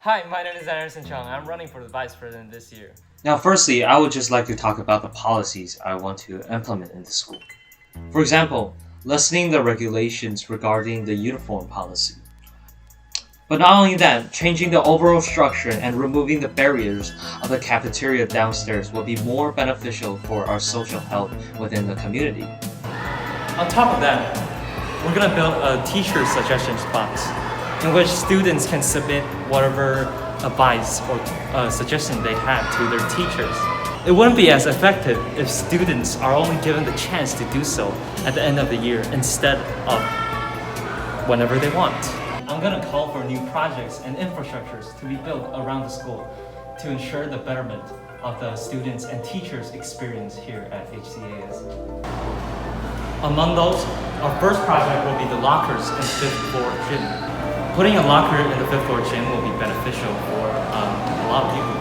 Hi, my name is Anderson Chung. I'm running for the Vice President this year. Now, firstly, I would just like to talk about the policies I want to implement in the school. For example, lessening the regulations regarding the uniform policy. But not only that, changing the overall structure and removing the barriers of the cafeteria downstairs will be more beneficial for our social health within the community. On top of that, we're going to build a teacher suggestions box in which students can submit whatever advice or suggestion they have to their teachers. It wouldn't be as effective if students are only given the chance to do so at the end of the year instead of whenever they want. I'm going to call for new projects and infrastructures to be built around the school to ensure the betterment of the students' and teachers' experience here at HCAS. Among those, our first project will be the lockers in 5th floor gym. Putting a locker in the 5th floor gym will be beneficial for a lot of people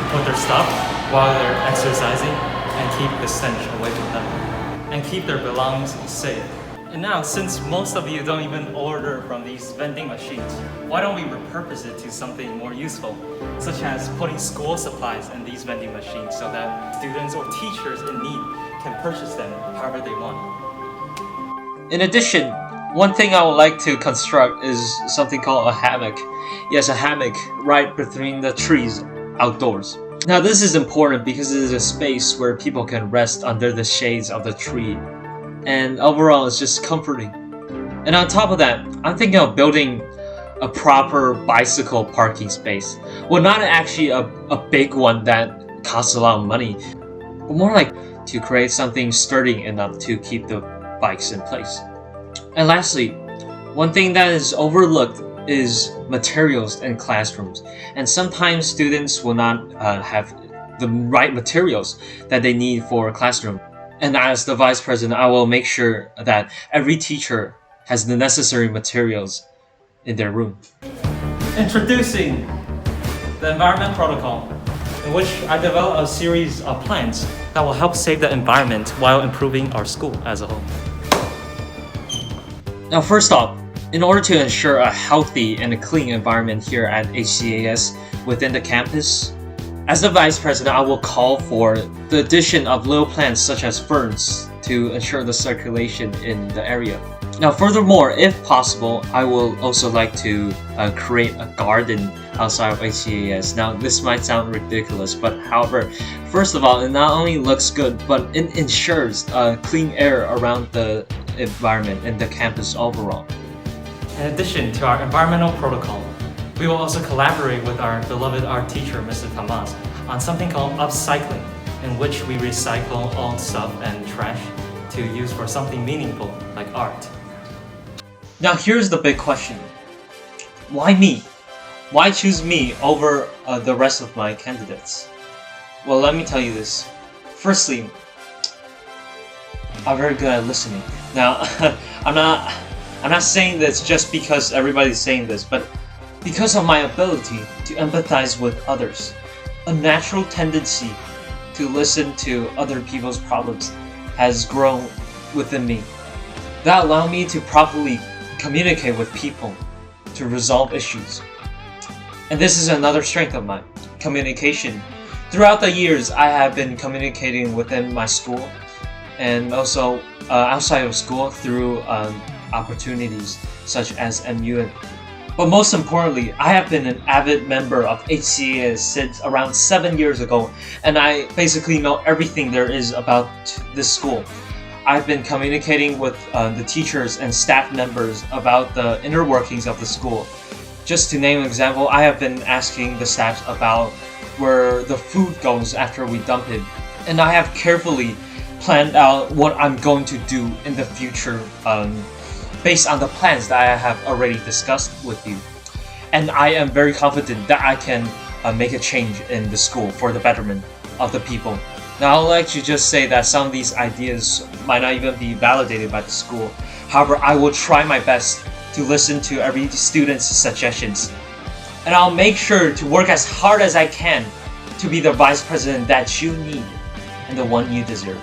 to put their stuff while they're exercising and keep the stench away from them and keep their belongings safe. And now, since most of you don't even order from these vending machines, why don't we repurpose it to something more useful, such as putting school supplies in these vending machines so that students or teachers in need can purchase them however they want. In addition, one thing I would like to construct is something called a hammock. Yes, a hammock right between the trees outdoors. Now this is important because it is a space where people can rest under the shades of the tree, and overall it's just comforting. And on top of that, I'm thinking of building a proper bicycle parking space. Well, not actually a big one that costs a lot of money, but more like to create something sturdy enough to keep the bikes in place. And lastly, one thing that is overlooked is materials in classrooms. And sometimes students will not have the right materials that they need for a classroom. And as the Vice President, I will make sure that every teacher has the necessary materials in their room. Introducing the Environment Protocol, in which I developed a series of plans that will help save the environment while improving our school as a whole. Now, first off, in order to ensure a healthy and a clean environment here at HCAS within the campus, as the Vice President, I will call for the addition of little plants such as ferns to ensure the circulation in the area. Now, furthermore, if possible, I will also like to create a garden outside of HCAS. Now, this might sound ridiculous, but however, first of all, it not only looks good, but it ensures clean air around the environment and the campus overall. In addition to our environmental protocol, we will also collaborate with our beloved art teacher, Mr. Tamas, on something called upcycling, in which we recycle old stuff and trash to use for something meaningful like art. Now here's the big question. Why me? Why choose me over the rest of my candidates? Well, let me tell you this. Firstly, I'm very good at listening. Now, I'm not saying this just because everybody's saying this, but because of my ability to empathize with others, a natural tendency to listen to other people's problems has grown within me. That allowed me to properly communicate with people to resolve issues. And this is another strength of mine, communication. Throughout the years, I have been communicating within my school and also outside of school through opportunities such as MUN. But most importantly, I have been an avid member of HCAS since around 7 years ago, and I basically know everything there is about this school. I've been communicating with the teachers and staff members about the inner workings of the school. Just to name an example, I have been asking the staff about where the food goes after we dump it, and I have carefully planned out what I'm going to do in the future based on the plans that I have already discussed with you. And I am very confident that I can make a change in the school for the betterment of the people. Now, I'd like to just say that some of these ideas might not even be validated by the school. However, I will try my best to listen to every student's suggestions. And I'll make sure to work as hard as I can to be the Vice President that you need and the one you deserve.